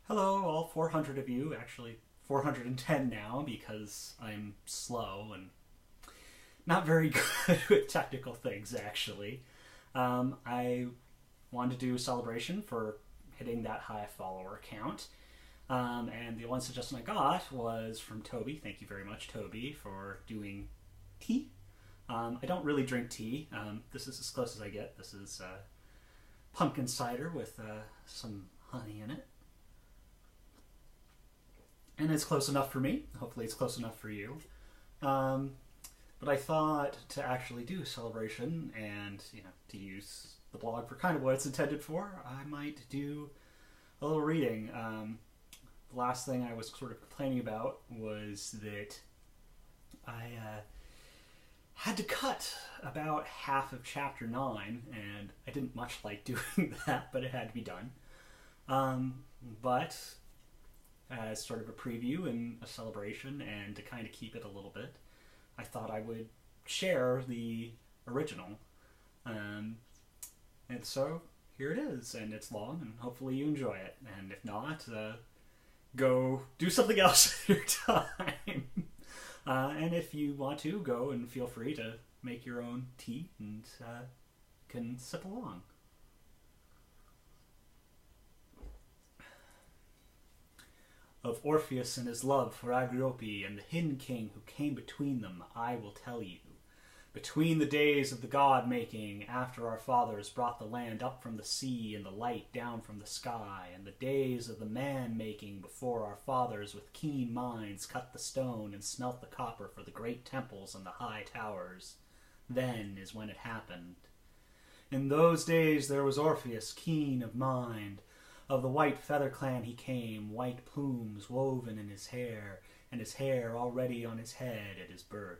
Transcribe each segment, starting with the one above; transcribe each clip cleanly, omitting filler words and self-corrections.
Hello, all 400 of you. Actually, 410 now because I'm slow and not very good with technical things, actually. I wanted to do a celebration for hitting that high follower count. And the one suggestion I got was from Toby. Thank you very much, Toby, for doing tea. I don't really drink tea. This is as close as I get. This is pumpkin cider with some honey in it. And it's close enough for me. Hopefully it's close enough for you. But I thought to actually do a celebration and, to use the blog for kind of what it's intended for, I might do a little reading. The last thing I was sort of complaining about was that I had to cut about half of chapter 9, and I didn't much like doing that, but it had to be done. But as sort of a preview and a celebration, and to kind of keep it a little bit, I thought I would share the original. And so here it is, and it's long, and hopefully you enjoy it. And if not, go do something else at your time. And if you want to, go and feel free to make your own tea and can sip along. Of Orpheus and his love for Agriope and the hidden king who came between them, I will tell you. Between the days of the god-making, after our fathers brought the land up from the sea and the light down from the sky, and the days of the man-making before our fathers with keen minds cut the stone and smelt the copper for the great temples and the high towers, then is when it happened. In those days there was Orpheus, keen of mind. Of the white feather clan he came, white plumes woven in his hair, and his hair already on his head at his birth.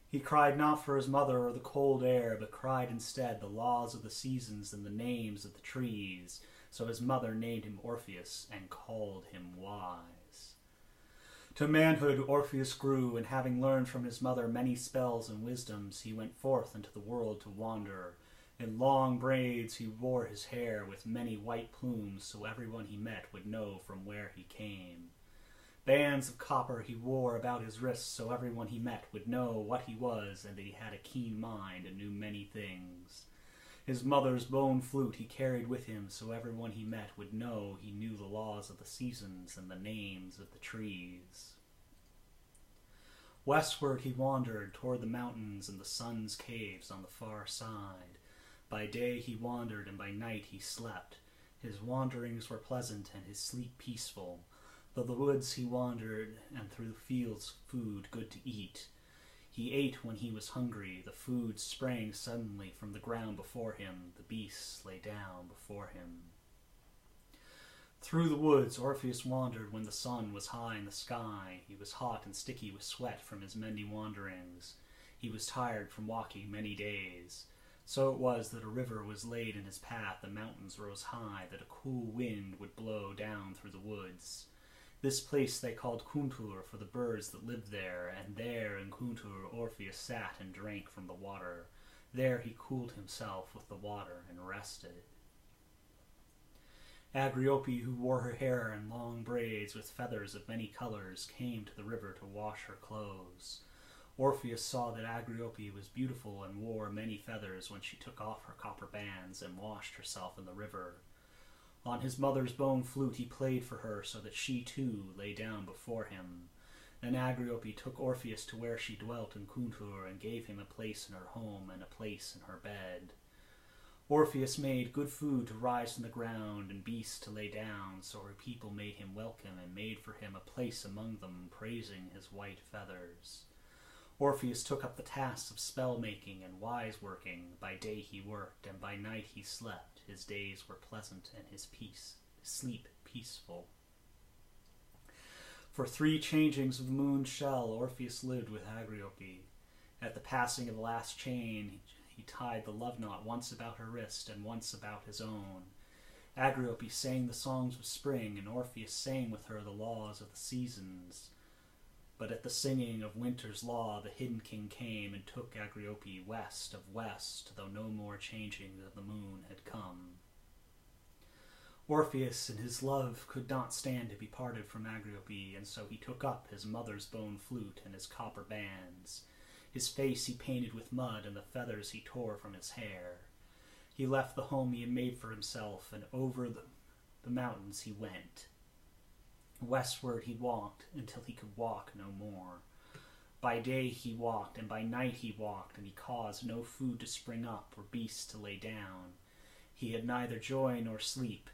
He cried not for his mother or the cold air, but cried instead the laws of the seasons and the names of the trees. So his mother named him Orpheus and called him wise. To manhood Orpheus grew, and having learned from his mother many spells and wisdoms, he went forth into the world to wander. In long braids he wore his hair with many white plumes, so everyone he met would know from where he came. Bands of copper he wore about his wrists, so everyone he met would know what he was and that he had a keen mind and knew many things. His mother's bone flute he carried with him, so everyone he met would know he knew the laws of the seasons and the names of the trees. Westward he wandered toward the mountains and the sun's caves on the far side. By day he wandered, and by night he slept. His wanderings were pleasant, and his sleep peaceful. Through the woods he wandered, and through the fields food good to eat. He ate when he was hungry. The food sprang suddenly from the ground before him. The beasts lay down before him. Through the woods Orpheus wandered when the sun was high in the sky. He was hot and sticky with sweat from his many wanderings. He was tired from walking many days. So it was that a river was laid in his path, the mountains rose high, that a cool wind would blow down through the woods. This place they called Kuntur for the birds that lived there, and there in Kuntur Orpheus sat and drank from the water. There he cooled himself with the water and rested. Agriope, who wore her hair in long braids with feathers of many colors, came to the river to wash her clothes. Orpheus saw that Agriope was beautiful and wore many feathers when she took off her copper bands and washed herself in the river. On his mother's bone flute he played for her so that she too lay down before him. Then Agriope took Orpheus to where she dwelt in Kuntur and gave him a place in her home and a place in her bed. Orpheus made good food to rise from the ground and beasts to lay down, so her people made him welcome and made for him a place among them, praising his white feathers. Orpheus took up the tasks of spell-making and wise-working. By day he worked, and by night he slept. His days were pleasant, and his sleep peaceful. For 3 changings of the moon's shell, Orpheus lived with Agriope. At the passing of the last chain, he tied the love knot once about her wrist and once about his own. Agriope sang the songs of spring, and Orpheus sang with her the laws of the seasons. But at the singing of winter's law, the hidden king came and took Agriope west of west, though no more changing of the moon had come. Orpheus and his love could not stand to be parted from Agriope, and so he took up his mother's bone flute and his copper bands. His face he painted with mud, and the feathers he tore from his hair. He left the home he had made for himself, and over the mountains he went. Westward he walked until he could walk no more. By day he walked, and by night he walked, and he caused no food to spring up or beast to lay down. He had neither joy nor sleep.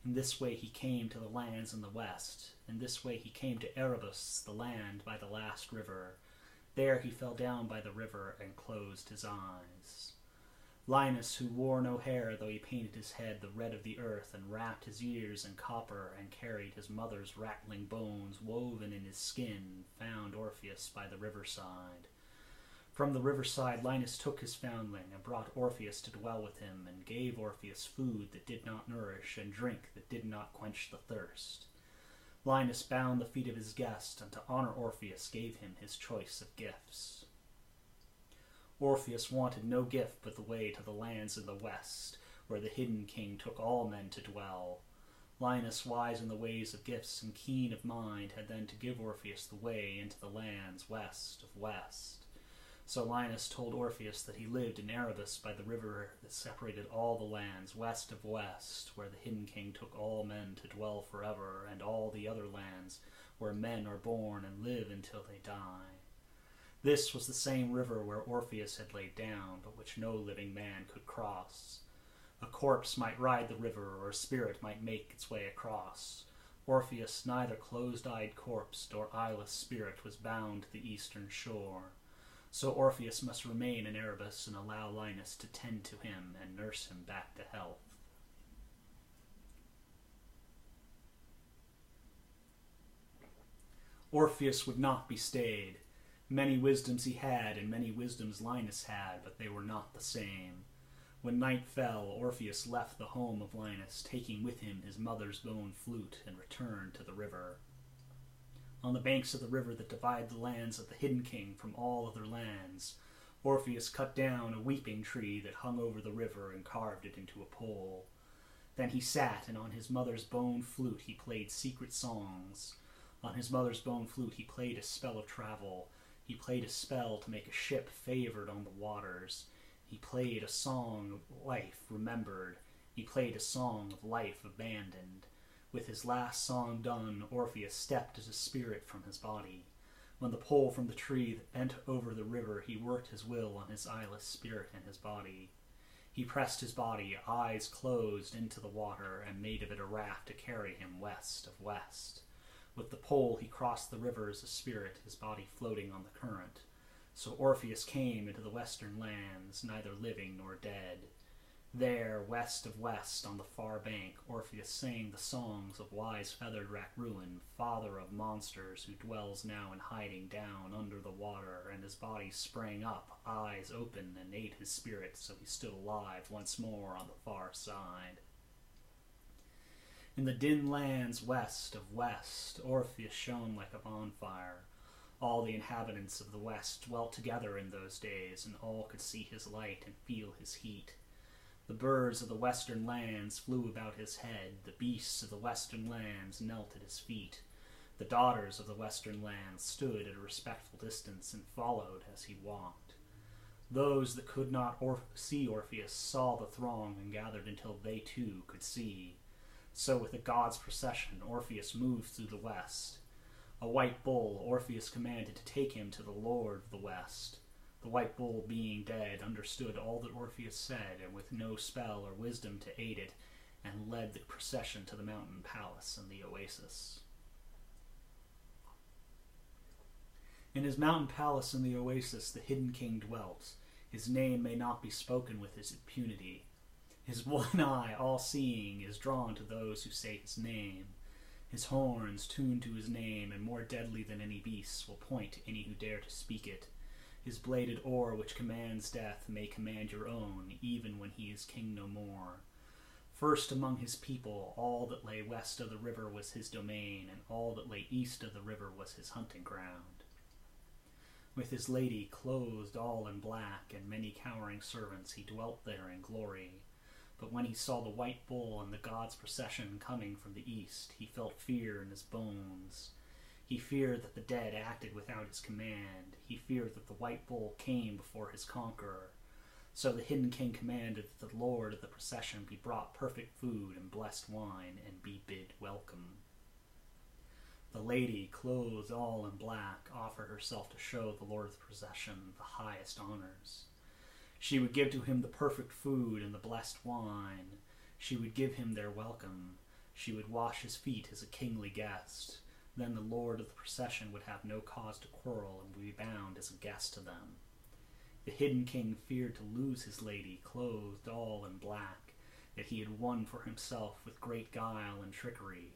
In this way he came to the lands in the west. In this way he came to Erebus, the land by the last river. There he fell down by the river and closed his eyes. Linus, who wore no hair, though he painted his head the red of the earth, and wrapped his ears in copper, and carried his mother's rattling bones woven in his skin, found Orpheus by the riverside. From the riverside Linus took his foundling, and brought Orpheus to dwell with him, and gave Orpheus food that did not nourish, and drink that did not quench the thirst. Linus bound the feet of his guest, and to honor Orpheus gave him his choice of gifts. Orpheus wanted no gift but the way to the lands in the west, where the hidden king took all men to dwell. Linus, wise in the ways of gifts and keen of mind, had then to give Orpheus the way into the lands west of west. So Linus told Orpheus that he lived in Erebus by the river that separated all the lands west of west, where the hidden king took all men to dwell forever, and all the other lands where men are born and live until they die. This was the same river where Orpheus had laid down, but which no living man could cross. A corpse might ride the river, or a spirit might make its way across. Orpheus, neither closed-eyed corpse nor eyeless spirit, was bound to the eastern shore. So Orpheus must remain in Erebus and allow Linus to tend to him and nurse him back to health. Orpheus would not be stayed. Many wisdoms he had, and many wisdoms Linus had, but they were not the same. When night fell, Orpheus left the home of Linus, taking with him his mother's bone flute, and returned to the river. On the banks of the river that divide the lands of the hidden king from all other lands, Orpheus cut down a weeping tree that hung over the river and carved it into a pole. Then he sat, and on his mother's bone flute he played secret songs. On his mother's bone flute he played a spell of travel. He played a spell to make a ship favored on the waters. He played a song of life remembered. He played a song of life abandoned. With his last song done, Orpheus stepped as a spirit from his body. When the pole from the tree that bent over the river, he worked his will on his eyeless spirit and his body. He pressed his body, eyes closed, into the water, and made of it a raft to carry him west of west. With the pole he crossed the river as a spirit, his body floating on the current. So Orpheus came into the western lands, neither living nor dead. There, west of west, on the far bank, Orpheus sang the songs of wise feathered Racruin, father of monsters, who dwells now in hiding down under the water, and his body sprang up, eyes open, and ate his spirit, so he stood alive once more on the far side. In the dim lands west of west, Orpheus shone like a bonfire. All the inhabitants of the west dwelt together in those days, and all could see his light and feel his heat. The birds of the western lands flew about his head, the beasts of the western lands knelt at his feet. The daughters of the western lands stood at a respectful distance and followed as he walked. Those that could not see Orpheus saw the throng and gathered until they too could see. So with the gods' procession, Orpheus moved through the west. A white bull Orpheus commanded to take him to the Lord of the West. The white bull, being dead, understood all that Orpheus said, and with no spell or wisdom to aid it, and led the procession to the mountain palace and the oasis. In his mountain palace in the oasis the hidden king dwelt. His name may not be spoken with his impunity. His one eye, all-seeing, is drawn to those who say his name. His horns, tuned to his name, and more deadly than any beast's, will point to any who dare to speak it. His bladed oar, which commands death, may command your own, even when he is king no more. First among his people, all that lay west of the river was his domain, and all that lay east of the river was his hunting ground. With his lady, clothed all in black, and many cowering servants, he dwelt there in glory. But when he saw the white bull and the god's procession coming from the east, he felt fear in his bones. He feared that the dead acted without his command. He feared that the white bull came before his conqueror. So the hidden king commanded that the lord of the procession be brought perfect food and blessed wine, and be bid welcome. The lady, clothed all in black, offered herself to show the lord of the procession the highest honors. She would give to him the perfect food and the blessed wine. She would give him their welcome. She would wash his feet as a kingly guest. Then the lord of the procession would have no cause to quarrel and would be bound as a guest to them. The hidden king feared to lose his lady, clothed all in black, that he had won for himself with great guile and trickery.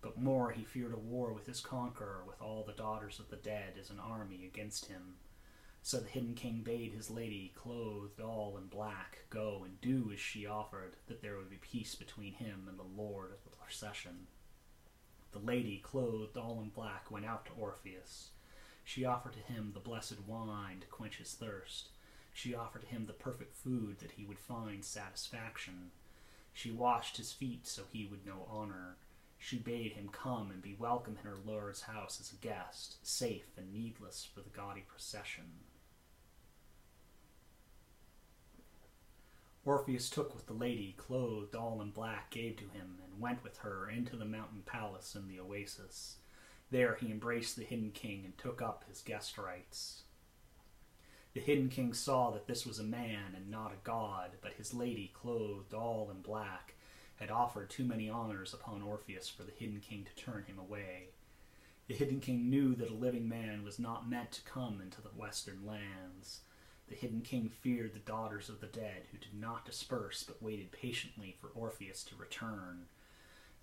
But more he feared a war with his conqueror, with all the daughters of the dead as an army against him. So the hidden king bade his lady, clothed all in black, go and do as she offered, that there would be peace between him and the lord of the procession. The lady, clothed all in black, went out to Orpheus. She offered to him the blessed wine to quench his thirst. She offered to him the perfect food that he would find satisfaction. She washed his feet so he would know honor. She bade him come and be welcome in her lord's house as a guest, safe and needless for the gaudy procession. Orpheus took what the lady, clothed all in black, gave to him, and went with her into the mountain palace in the oasis. There he embraced the hidden king and took up his guest rights. The hidden king saw that this was a man and not a god, but his lady, clothed all in black, had offered too many honors upon Orpheus for the hidden king to turn him away. The hidden king knew that a living man was not meant to come into the western lands. The hidden king feared the daughters of the dead, who did not disperse but waited patiently for Orpheus to return.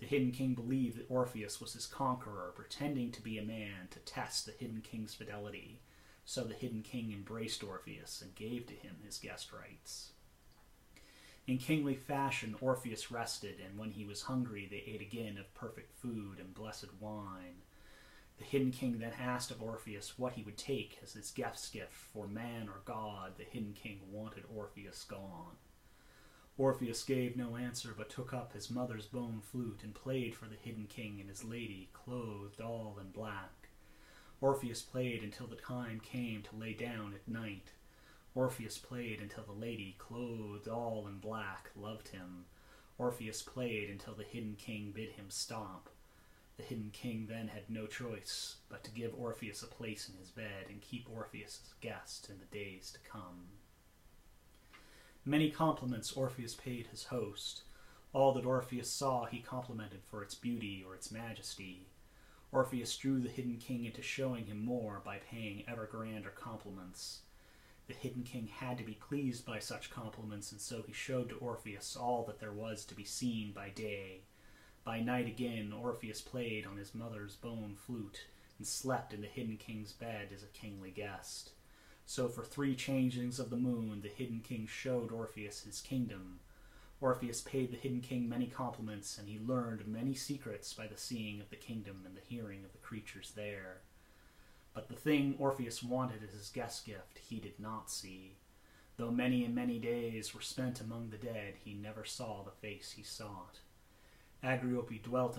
The hidden king believed that Orpheus was his conqueror, pretending to be a man to test the hidden king's fidelity. So the hidden king embraced Orpheus and gave to him his guest rights. In kingly fashion Orpheus rested, and when he was hungry they ate again of perfect food and blessed wine. The hidden king then asked of Orpheus what he would take as his guest's gift, for man or god the hidden king wanted Orpheus gone. Orpheus gave no answer, but took up his mother's bone flute and played for the hidden king and his lady, clothed all in black. Orpheus played until the time came to lay down at night. Orpheus played until the lady, clothed all in black, loved him. Orpheus played until the hidden king bid him stop. The hidden king then had no choice but to give Orpheus a place in his bed and keep Orpheus as a guest in the days to come. Many compliments Orpheus paid his host. All that Orpheus saw he complimented for its beauty or its majesty. Orpheus drew the hidden king into showing him more by paying ever grander compliments. The hidden king had to be pleased by such compliments, and so he showed to Orpheus all that there was to be seen by day. By night again Orpheus played on his mother's bone flute, and slept in the hidden king's bed as a kingly guest. So for 3 changings of the moon the hidden king showed Orpheus his kingdom. Orpheus paid the hidden king many compliments, and he learned many secrets by the seeing of the kingdom and the hearing of the creatures there. But the thing Orpheus wanted as his guest gift he did not see. Though many and many days were spent among the dead, he never saw the face he sought. Agriope dwelt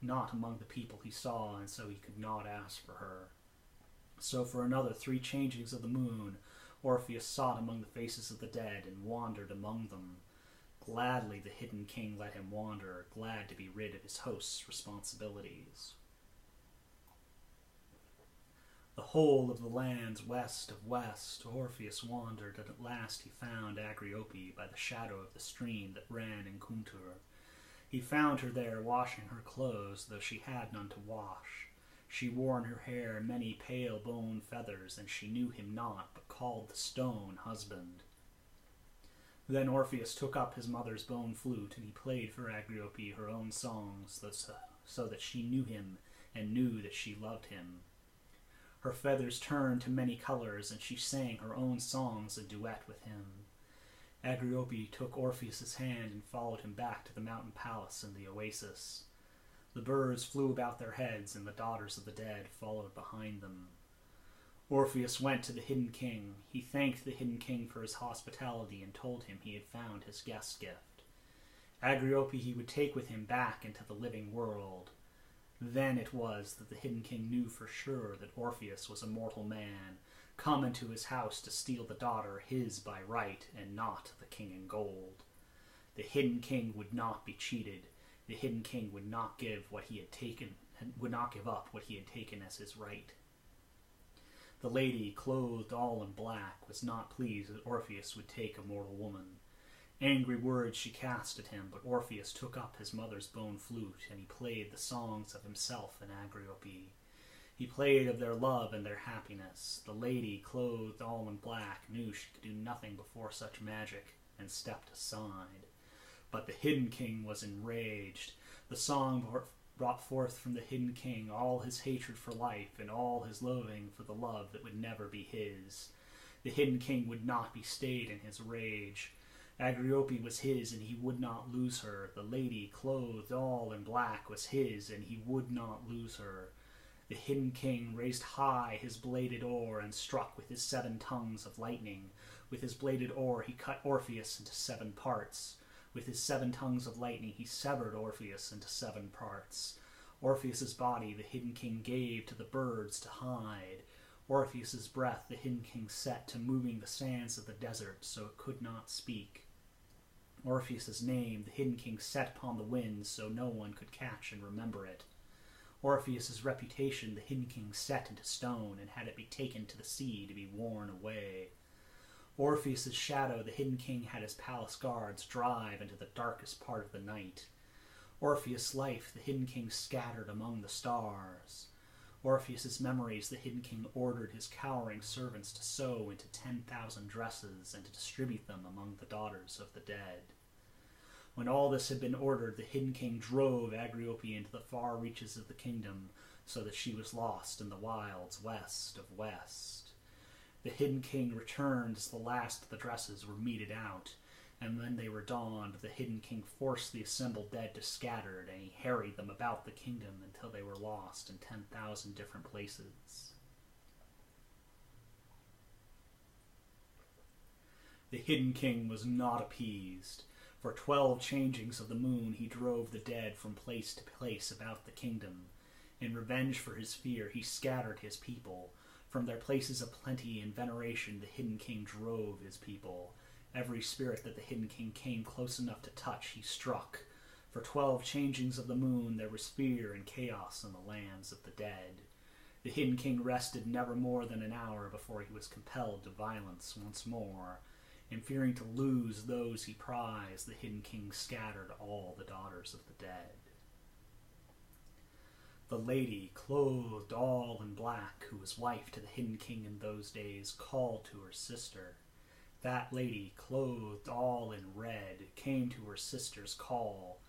not among the people he saw, and so he could not ask for her. So for another 3 changings of the moon, Orpheus sought among the faces of the dead and wandered among them. Gladly the hidden king let him wander, glad to be rid of his host's responsibilities. The whole of the lands west of west Orpheus wandered, and at last he found Agriope by the shadow of the stream that ran in Cumtur. He found her there washing her clothes, though she had none to wash. She wore in her hair many pale bone feathers, and she knew him not, but called the stone husband. Then Orpheus took up his mother's bone flute, and he played for Agriope her own songs, so that she knew him, and knew that she loved him. Her feathers turned to many colors, and she sang her own songs a duet with him. Agriope took Orpheus's hand and followed him back to the mountain palace in the oasis. The birds flew about their heads, and the daughters of the dead followed behind them. Orpheus went to the hidden king. He thanked the hidden king for his hospitality and told him he had found his guest gift. Agriope he would take with him back into the living world. Then it was that the Hidden King knew for sure that Orpheus was a mortal man, come into his house to steal the daughter his by right, and not the king in gold. The Hidden King would not be cheated. The Hidden King would not give what he had taken, would not give up what he had taken as his right. The lady, clothed all in black, was not pleased that Orpheus would take a mortal woman. Angry words she cast at him, but Orpheus took up his mother's bone flute, and he played the songs of himself and Agriope. He played of their love and their happiness. The lady, clothed all in black, knew she could do nothing before such magic, and stepped aside. But the Hidden King was enraged. The song brought forth from the Hidden King all his hatred for life and all his loathing for the love that would never be his. The Hidden King would not be stayed in his rage. Agriope was his, and he would not lose her. The lady, clothed all in black, was his, and he would not lose her. The Hidden King raised high his bladed oar and struck with his 7 tongues of lightning. With his bladed oar he cut Orpheus into 7 parts. With his 7 tongues of lightning he severed Orpheus into 7 parts. Orpheus's body the Hidden King gave to the birds to hide. Orpheus's breath the Hidden King set to moving the sands of the desert so it could not speak. Orpheus's name the Hidden King set upon the winds so no one could catch and remember it. Orpheus's reputation the Hidden King set into stone and had it be taken to the sea to be worn away. Orpheus's shadow the Hidden King had his palace guards drive into the darkest part of the night. Orpheus' life the Hidden King scattered among the stars. Orpheus's memories the Hidden King ordered his cowering servants to sew into 10,000 dresses and to distribute them among the daughters of the dead. When all this had been ordered, the Hidden King drove Agriope into the far reaches of the kingdom, so that she was lost in the wilds west of west. The Hidden King returned as the last of the dresses were meted out, and when they were donned, the Hidden King forced the assembled dead to scatter, and he harried them about the kingdom until they were lost in 10,000 different places. The Hidden King was not appeased. For 12 changings of the moon he drove the dead from place to place about the kingdom. In revenge for his fear he scattered his people. From their places of plenty and veneration the Hidden King drove his people. Every spirit that the Hidden King came close enough to touch he struck. For 12 changings of the moon there was fear and chaos in the lands of the dead. The Hidden King rested never more than an hour before he was compelled to violence once more. And fearing to lose those he prized, the Hidden King scattered all the daughters of the dead. The lady, clothed all in black, who was wife to the Hidden King in those days, called to her sister. That lady, clothed all in red, came to her sister's call.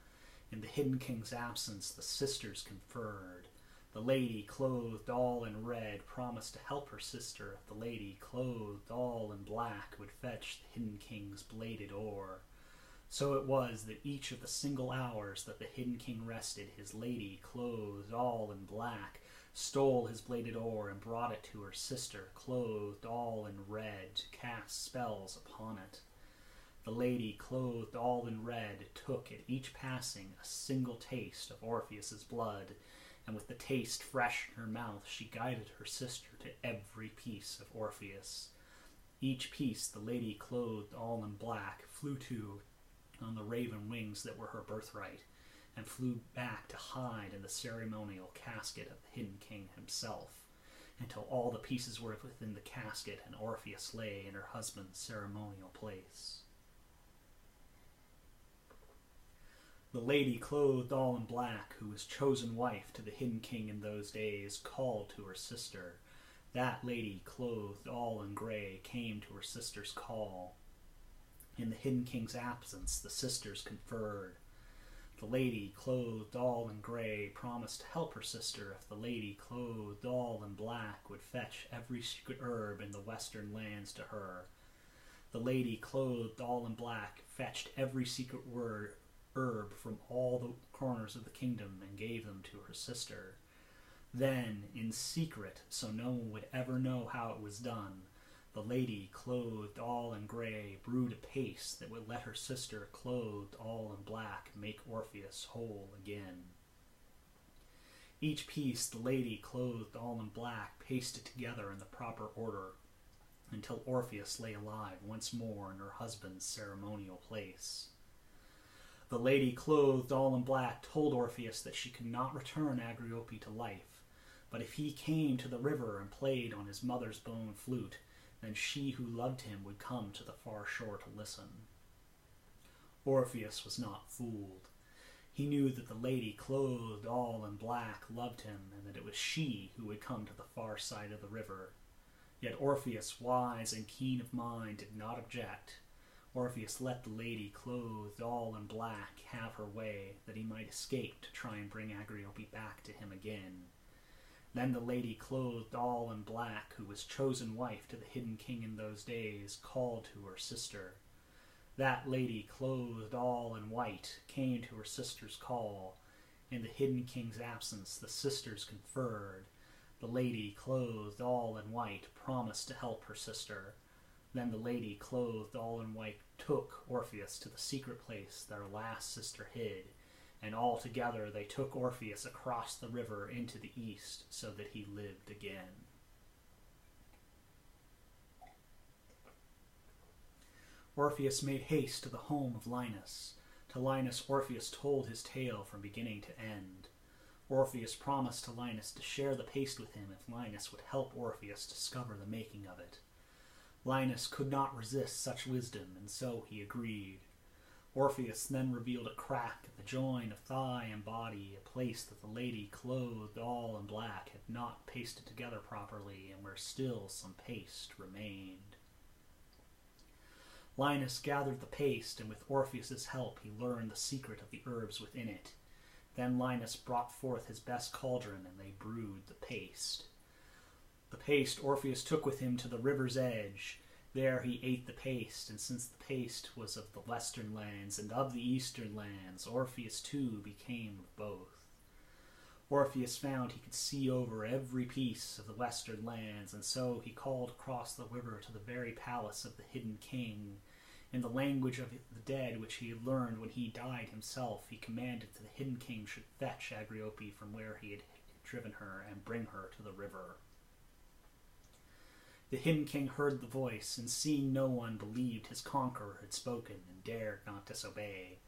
In the Hidden King's absence, the sisters conferred. The lady, clothed all in red, promised to help her sister if the lady, clothed all in black, would fetch the Hidden King's bladed oar. So it was that each of the single hours that the Hidden King rested, his lady, clothed all in black, stole his bladed oar and brought it to her sister, clothed all in red, to cast spells upon it. The lady, clothed all in red, took at each passing a single taste of Orpheus's blood, and with the taste fresh in her mouth she guided her sister to every piece of Orpheus. Each piece the lady, clothed all in black, flew to on the raven wings that were her birthright, and flew back to hide in the ceremonial casket of the Hidden King himself, until all the pieces were within the casket and Orpheus lay in her husband's ceremonial place. The lady, clothed all in black, who was chosen wife to the Hidden King in those days, called to her sister. That lady, clothed all in gray, came to her sister's call. In the Hidden King's absence, the sisters conferred. The lady, clothed all in gray, promised to help her sister if the lady, clothed all in black, would fetch every secret herb in the western lands to her. The lady, clothed all in black, fetched every secret herb from all the corners of the kingdom and gave them to her sister. Then, in secret, so no one would ever know how it was done, The lady, clothed all in grey, brewed a paste that would let her sister, clothed all in black, make Orpheus whole again. Each piece the lady, clothed all in black, pasted together in the proper order, until Orpheus lay alive once more in her husband's ceremonial place. The lady, clothed all in black, told Orpheus that she could not return Agriope to life, but if he came to the river and played on his mother's bone flute, then she who loved him would come to the far shore to listen. Orpheus was not fooled. He knew that the lady, clothed all in black, loved him, and that it was she who would come to the far side of the river. Yet Orpheus, wise and keen of mind, did not object. Orpheus let the lady, clothed all in black, have her way, that he might escape to try and bring Agriope back to him again. Then the lady, clothed all in black, who was chosen wife to the hidden king in those days, called to her sister. That lady, clothed all in white, came to her sister's call. In the hidden king's absence, the sisters conferred. The lady, clothed all in white, promised to help her sister. Then the lady, clothed all in white, took Orpheus to the secret place their last sister hid, and all together they took Orpheus across the river into the east, so that he lived again. Orpheus made haste to the home of Linus. To Linus Orpheus told his tale from beginning to end. Orpheus promised to Linus to share the paste with him if Linus would help Orpheus discover the making of it. Linus could not resist such wisdom, and so he agreed. Orpheus then revealed a crack at the join of thigh and body, a place that the lady, clothed all in black, had not pasted together properly, and where still some paste remained. Linus gathered the paste, and with Orpheus's help he learned the secret of the herbs within it. Then Linus brought forth his best cauldron, and they brewed the paste. The paste Orpheus took with him to the river's edge. There he ate the paste, and since the paste was of the western lands and of the eastern lands, Orpheus too became of both. Orpheus found he could see over every piece of the western lands, and so he called across the river to the very palace of the hidden king. In the language of the dead, which he had learned when he died himself, he commanded that the hidden king should fetch Agriope from where he had driven her and bring her to the river. The hidden king heard the voice, and seeing no one, believed his conqueror had spoken and dared not disobey.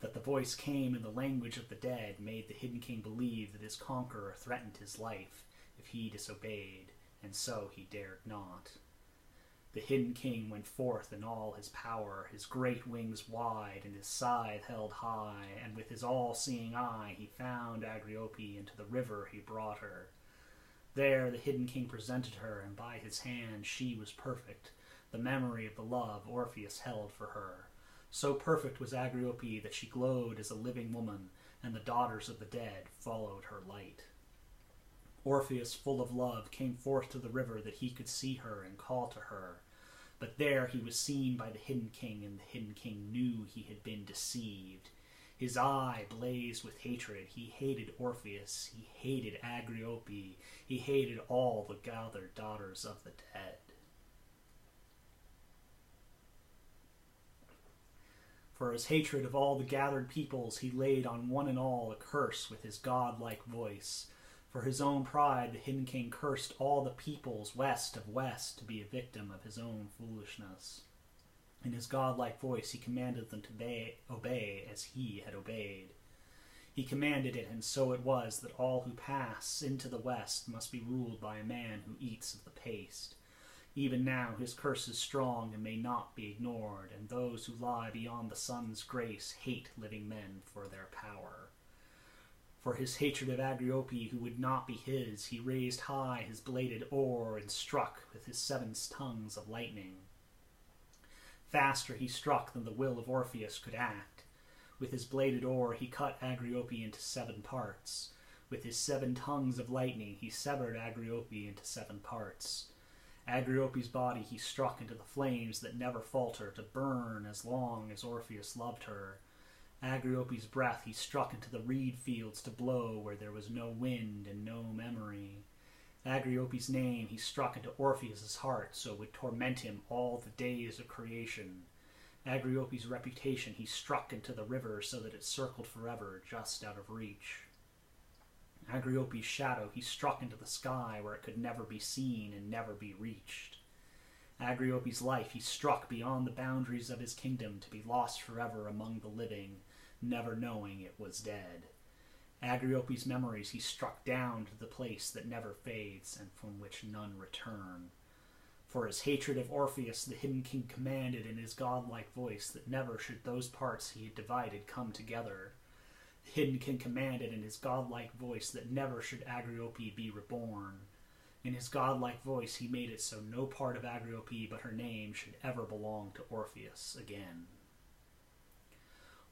That the voice came in the language of the dead made the hidden king believe that his conqueror threatened his life if he disobeyed, and so he dared not. The hidden king went forth in all his power, his great wings wide and his scythe held high, and with his all-seeing eye he found Agriope, and to the river he brought her. There the hidden king presented her, and by his hand she was perfect, the memory of the love Orpheus held for her. So perfect was Agriope that she glowed as a living woman, and the daughters of the dead followed her light. Orpheus, full of love, came forth to the river that he could see her and call to her. But there he was seen by the hidden king, and the hidden king knew he had been deceived. His eye blazed with hatred. He hated Orpheus. He hated Agriope. He hated all the gathered daughters of the dead. For his hatred of all the gathered peoples, he laid on one and all a curse with his godlike voice. For his own pride, the hidden king cursed all the peoples west of west to be a victim of his own foolishness. In his godlike voice he commanded them to obey as he had obeyed. He commanded it, and so it was, that all who pass into the west must be ruled by a man who eats of the paste. Even now his curse is strong and may not be ignored, and those who lie beyond the sun's grace hate living men for their power. For his hatred of Agriope, who would not be his, he raised high his bladed oar and struck with his 7 tongues of lightning. Faster he struck than the will of Orpheus could act. With his bladed oar he cut Agriope into 7 parts. With his 7 tongues of lightning he severed Agriope into 7 parts. Agriope's body he struck into the flames that never falter, to burn as long as Orpheus loved her. Agriope's breath he struck into the reed fields to blow where there was no wind and no memory. Agriope's name he struck into Orpheus's heart, so it would torment him all the days of creation. Agriope's reputation he struck into the river so that it circled forever, just out of reach. Agriope's shadow he struck into the sky where it could never be seen and never be reached. Agriope's life he struck beyond the boundaries of his kingdom to be lost forever among the living, never knowing it was dead. Agriope's memories he struck down to the place that never fades and from which none return. For his hatred of Orpheus, the Hidden King commanded in his godlike voice that never should those parts he had divided come together. The Hidden King commanded in his godlike voice that never should Agriope be reborn. In his godlike voice he made it so no part of Agriope but her name should ever belong to Orpheus again.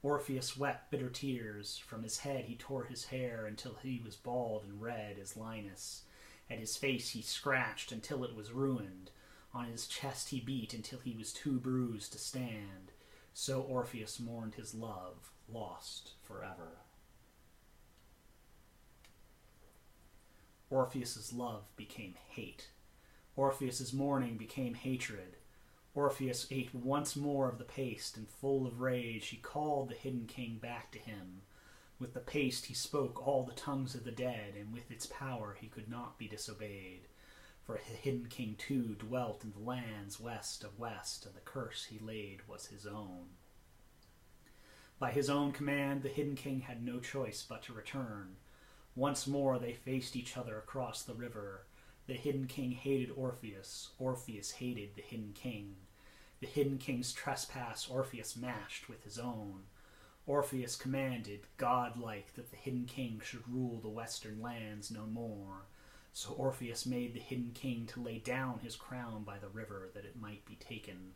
Orpheus wept bitter tears. From his head he tore his hair until he was bald and red as Linus. At his face he scratched until it was ruined. On his chest he beat until he was too bruised to stand. So Orpheus mourned his love, lost forever. Orpheus's love became hate. Orpheus's mourning became hatred. Orpheus ate once more of the paste, and full of rage he called the Hidden King back to him. With the paste he spoke all the tongues of the dead, and with its power he could not be disobeyed. For the Hidden King too dwelt in the lands west of west, and the curse he laid was his own. By his own command the Hidden King had no choice but to return. Once more they faced each other across the river. The Hidden King hated Orpheus. Orpheus hated the Hidden King. The Hidden King's trespass Orpheus matched with his own. Orpheus commanded, godlike, that the Hidden King should rule the western lands no more. So Orpheus made the Hidden King to lay down his crown by the river that it might be taken.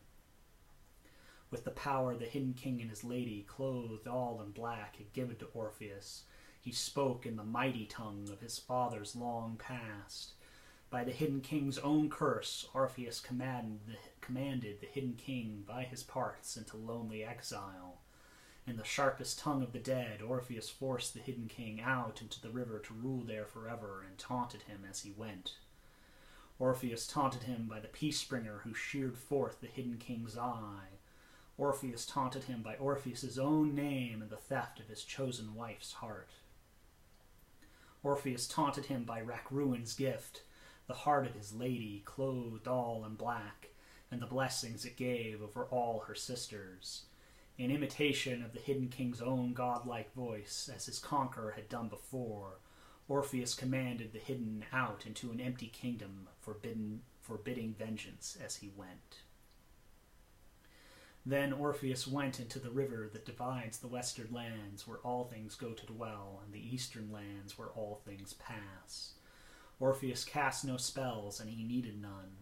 With the power the Hidden King and his lady, clothed all in black, had given to Orpheus, he spoke in the mighty tongue of his fathers long past. By the Hidden King's own curse, Orpheus commanded the Hidden King by his parts into lonely exile. In the sharpest tongue of the dead, Orpheus forced the Hidden King out into the river to rule there forever, and taunted him as he went. Orpheus taunted him by the peace-bringer who sheared forth the Hidden King's eye. Orpheus taunted him by Orpheus's own name and the theft of his chosen wife's heart. Orpheus taunted him by Racruin's gift, the heart of his lady, clothed all in black, and the blessings it gave over all her sisters. In imitation of the Hidden King's own godlike voice, as his conqueror had done before, Orpheus commanded the Hidden out into an empty kingdom, forbidding vengeance as he went. Then Orpheus went into the river that divides the western lands where all things go to dwell, and the eastern lands where all things pass. Orpheus cast no spells, and he needed none.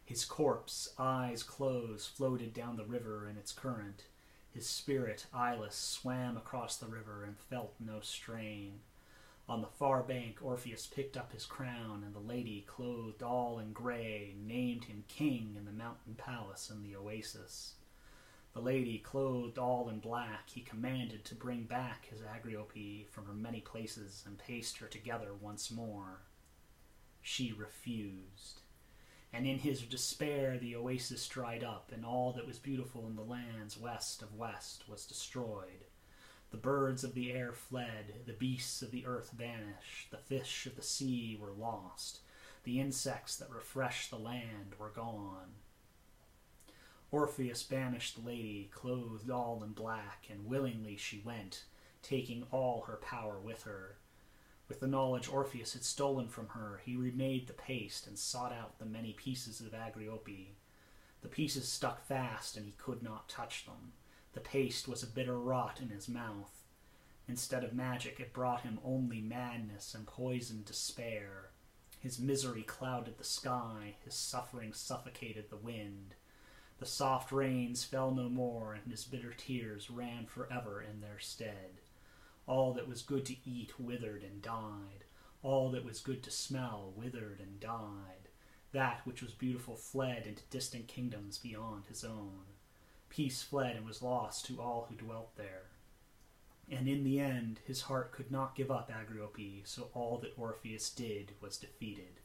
His corpse, eyes closed, floated down the river in its current. His spirit, eyeless, swam across the river and felt no strain. On the far bank Orpheus picked up his crown, and the lady, clothed all in grey, named him king in the mountain palace in the oasis. The lady, clothed all in black, he commanded to bring back his Agriope from her many places and paste her together once more. She refused. And in his despair the oasis dried up, and all that was beautiful in the lands west of west was destroyed. The birds of the air fled, the beasts of the earth vanished, the fish of the sea were lost, the insects that refreshed the land were gone. Orpheus banished the lady, clothed all in black, and willingly she went, taking all her power with her. With the knowledge Orpheus had stolen from her, he remade the paste and sought out the many pieces of Agriope. The pieces stuck fast, and he could not touch them. The paste was a bitter rot in his mouth. Instead of magic, it brought him only madness and poisoned despair. His misery clouded the sky, his suffering suffocated the wind. The soft rains fell no more, and his bitter tears ran forever in their stead. All that was good to eat withered and died. All that was good to smell withered and died. That which was beautiful fled into distant kingdoms beyond his own. Peace fled and was lost to all who dwelt there. And in the end, his heart could not give up Agriope, so all that Orpheus did was defeated.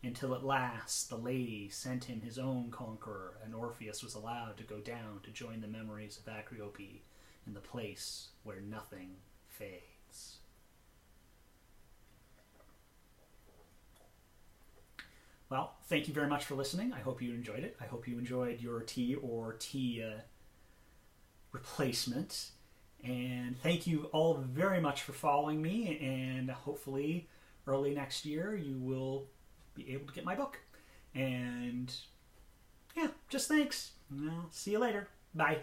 until at last the lady sent him his own conqueror, and Orpheus was allowed to go down to join the memories of Acreope in the place where nothing fades. Well, thank you very much for listening. I hope you enjoyed it. I hope you enjoyed your tea or tea replacement. And thank you all very much for following me, and hopefully early next year you will be able to get my book. And yeah, just thanks. I'll see you later. Bye.